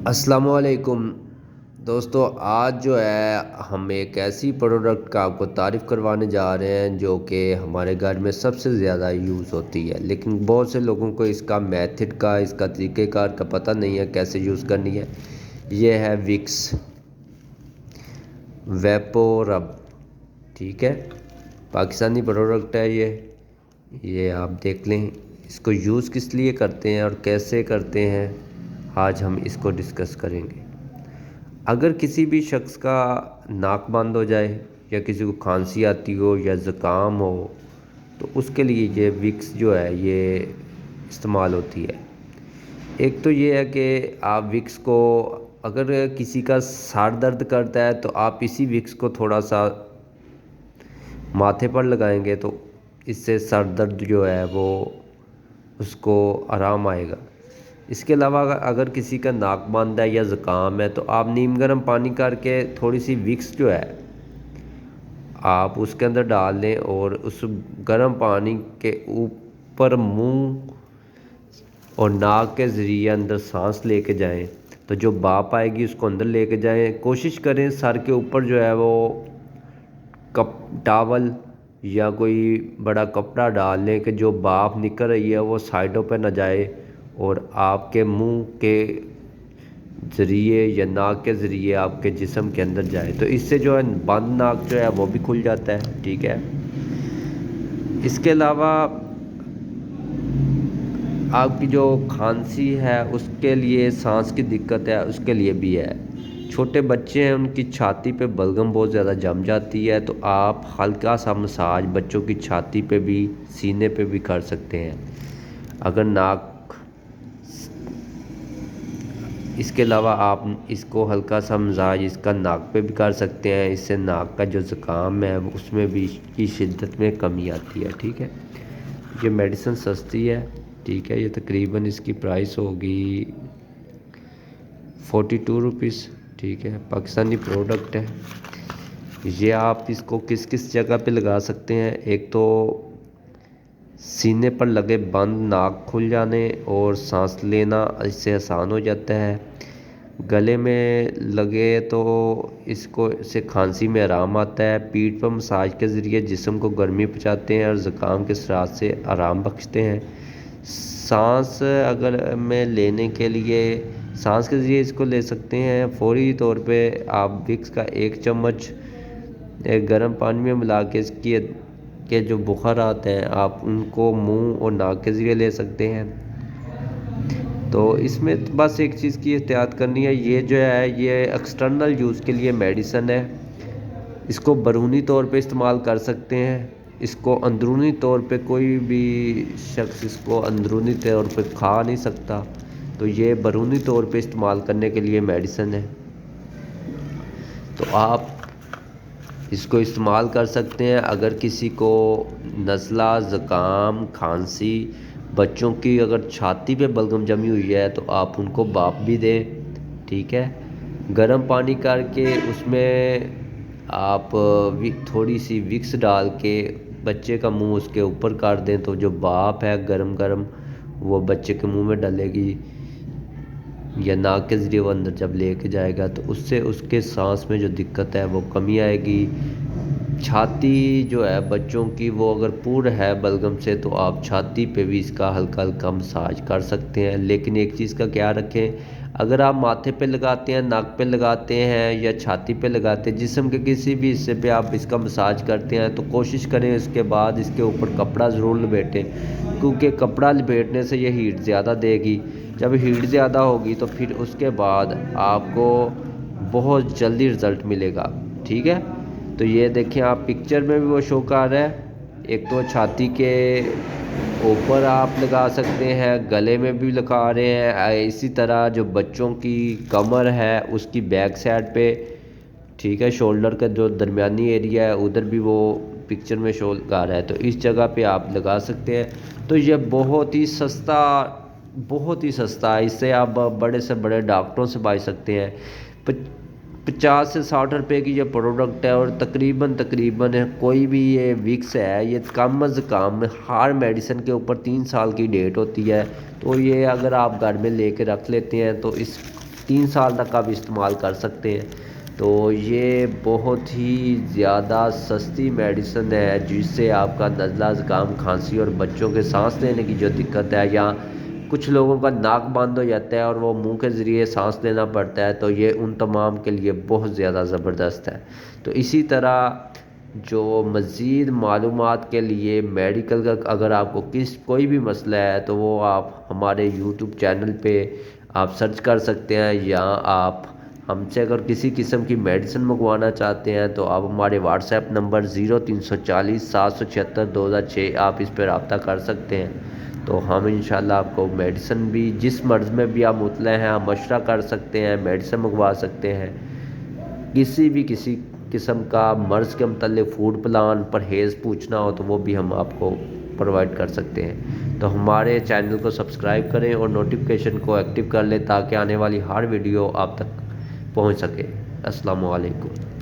السلام علیکم دوستو، آج جو ہے ہم ایک ایسی پروڈکٹ کا آپ کو تعریف کروانے جا رہے ہیں جو کہ ہمارے گھر میں سب سے زیادہ یوز ہوتی ہے، لیکن بہت سے لوگوں کو اس کا میتھڈ کا، اس کا طریقہ کار کا پتہ نہیں ہے کیسے یوز کرنی ہے۔ یہ ہے وکس ویپو رب، ٹھیک ہے، پاکستانی پروڈکٹ ہے یہ آپ دیکھ لیں۔ اس کو یوز کس لیے کرتے ہیں اور کیسے کرتے ہیں، آج ہم اس کو ڈسکس کریں گے۔ اگر کسی بھی شخص کا ناک بند ہو جائے یا کسی کو کھانسی آتی ہو یا زکام ہو تو اس کے لیے یہ وکس جو ہے یہ استعمال ہوتی ہے۔ ایک تو یہ ہے کہ آپ وکس کو، اگر کسی کا سر درد کرتا ہے تو آپ اسی وکس کو تھوڑا سا ماتھے پر لگائیں گے تو اس سے سر درد جو ہے وہ اس کو آرام آئے گا۔ اس کے علاوہ اگر کسی کا ناک بند ہے یا زکام ہے تو آپ نیم گرم پانی کر کے تھوڑی سی وکس جو ہے آپ اس کے اندر ڈال دیں اور اس گرم پانی کے اوپر منہ اور ناک کے ذریعے اندر سانس لے کے جائیں تو جو بھاپ آئے گی اس کو اندر لے کے جائیں۔ کوشش کریں سر کے اوپر جو ہے وہ ٹاول یا کوئی بڑا کپڑا ڈال لیں کہ جو بھاپ نکل رہی ہے وہ سائڈوں پہ نہ جائے اور آپ کے منہ کے ذریعے یا ناک کے ذریعے آپ کے جسم کے اندر جائے تو اس سے جو ہے بند ناک جو ہے وہ بھی کھل جاتا ہے، ٹھیک ہے۔ اس کے علاوہ آپ کی جو کھانسی ہے اس کے لیے، سانس کی دقت ہے اس کے لیے بھی ہے۔ چھوٹے بچے ہیں ان کی چھاتی پہ بلغم بہت زیادہ جم جاتی ہے تو آپ ہلکا سا مساج بچوں کی چھاتی پہ بھی، سینے پہ بھی کر سکتے ہیں۔ اگر ناک، اس کے علاوہ آپ اس کو ہلکا سا مساج اس کا ناک پہ بھی کر سکتے ہیں، اس سے ناک کا جو زکام ہے اس میں بھی کی شدت میں کمی آتی ہے، ٹھیک ہے۔ یہ میڈیسن سستی ہے، ٹھیک ہے، یہ تقریباً اس کی پرائس ہوگی 42 روپیز، ٹھیک ہے، پاکستانی پروڈکٹ ہے۔ یہ آپ اس کو کس کس جگہ پہ لگا سکتے ہیں، ایک تو سینے پر لگے بند ناک کھل جانے اور سانس لینا اس سے آسان ہو جاتا ہے۔ گلے میں لگے تو اس سے کھانسی میں آرام آتا ہے۔ پیٹھ پر مساج کے ذریعے جسم کو گرمی پہنچاتے ہیں اور زکام کے اثرات سے آرام بخشتے ہیں۔ سانس اگر میں لینے کے لیے، سانس کے ذریعے اس کو لے سکتے ہیں۔ فوری طور پہ آپ وکس کا 1 چمچ گرم پانی میں ملا کے اس کے جو بخارات ہیں آپ ان کو منہ اور ناک کے ذریعے لے سکتے ہیں۔ تو اس میں بس ایک چیز کی احتیاط کرنی ہے، یہ جو ہے یہ ایکسٹرنل یوز کے لیے میڈیسن ہے، اس کو بیرونی طور پہ استعمال کر سکتے ہیں، اس کو اندرونی طور پہ کوئی بھی شخص اس کو اندرونی طور پہ کھا نہیں سکتا، تو یہ بیرونی طور پہ استعمال کرنے کے لیے میڈیسن ہے۔ تو آپ اس کو استعمال کر سکتے ہیں۔ اگر کسی کو نزلہ، زکام، کھانسی، بچوں کی اگر چھاتی پہ بلغم جمی ہوئی ہے تو آپ ان کو بھاپ بھی دیں، ٹھیک ہے، گرم پانی کر کے اس میں آپ تھوڑی سی وکس ڈال کے بچے کا منہ اس کے اوپر کر دیں تو جو بھاپ ہے گرم گرم وہ بچے کے منہ میں ڈلے گی یا ناک کے ذریعے وہ اندر جب لے کے جائے گا تو اس سے اس کے سانس میں جو دقت ہے وہ کمی آئے گی۔ چھاتی جو ہے بچوں کی وہ اگر پور ہے بلغم سے تو آپ چھاتی پہ بھی اس کا ہلکا ہلکا مساج کر سکتے ہیں، لیکن ایک چیز کا خیال رکھیں، اگر آپ ماتھے پہ لگاتے ہیں، ناک پہ لگاتے ہیں یا چھاتی پہ لگاتے ہیں، جسم کے کسی بھی حصے پہ آپ اس کا مساج کرتے ہیں تو کوشش کریں اس کے بعد اس کے اوپر کپڑا ضرور لپیٹیں، کیونکہ کپڑا لپیٹنے سے یہ ہیٹ زیادہ دے گی۔ جب ہیٹ زیادہ ہوگی تو پھر اس کے بعد آپ کو بہت جلدی رزلٹ ملے گا، ٹھیک ہے۔ تو یہ دیکھیں آپ پکچر میں بھی وہ شو کر رہا ہے، ایک تو چھاتی کے اوپر آپ لگا سکتے ہیں، گلے میں بھی لگا رہے ہیں، اسی طرح جو بچوں کی کمر ہے اس کی بیک سائڈ پہ، ٹھیک ہے، شولڈر کا جو درمیانی ایریا ہے ادھر بھی وہ پکچر میں شو کر رہا ہے، تو اس جگہ پہ آپ لگا سکتے ہیں۔ تو یہ بہت ہی سستا ہے، اس سے آپ بڑے سے بڑے ڈاکٹروں سے بچ سکتے ہیں۔ 50 سے 60 روپے کی یہ پروڈکٹ ہے اور تقریباً کوئی بھی یہ وکس ہے یہ کم از کم ہر میڈیسن کے اوپر 3 سال کی ڈیٹ ہوتی ہے، تو یہ اگر آپ گھر میں لے کے رکھ لیتے ہیں تو اس 3 سال تک آپ استعمال کر سکتے ہیں۔ تو یہ بہت ہی زیادہ سستی میڈیسن ہے، جس سے آپ کا نزلہ زکام کھانسی اور بچوں کے سانس لینے کی جو دقت ہے، یا کچھ لوگوں کا ناک بند ہو جاتا ہے اور وہ منہ کے ذریعے سانس لینا پڑتا ہے، تو یہ ان تمام کے لیے بہت زیادہ زبردست ہے۔ تو اسی طرح جو مزید معلومات کے لیے میڈیکل کا اگر آپ کو کوئی بھی مسئلہ ہے، تو وہ آپ ہمارے یوٹیوب چینل پہ آپ سرچ کر سکتے ہیں، یا آپ ہم سے اگر کسی قسم کی میڈیسن منگوانا چاہتے ہیں تو آپ ہمارے واٹس ایپ نمبر 0340 776 2006 آپ اس پہ رابطہ کر سکتے ہیں۔ تو ہم انشاءاللہ آپ کو میڈیسن بھی جس مرض میں بھی آپ مطلع ہیں، آپ مشورہ کر سکتے ہیں، میڈیسن منگوا سکتے ہیں۔ کسی قسم کا مرض کے متعلق فوڈ پلان پرہیز پوچھنا ہو تو وہ بھی ہم آپ کو پرووائڈ کر سکتے ہیں۔ تو ہمارے چینل کو سبسکرائب کریں اور نوٹیفیکیشن کو ایکٹیو کر لیں، تاکہ آنے والی ہر ویڈیو آپ تک پہنچ سکے۔ السلام علیکم۔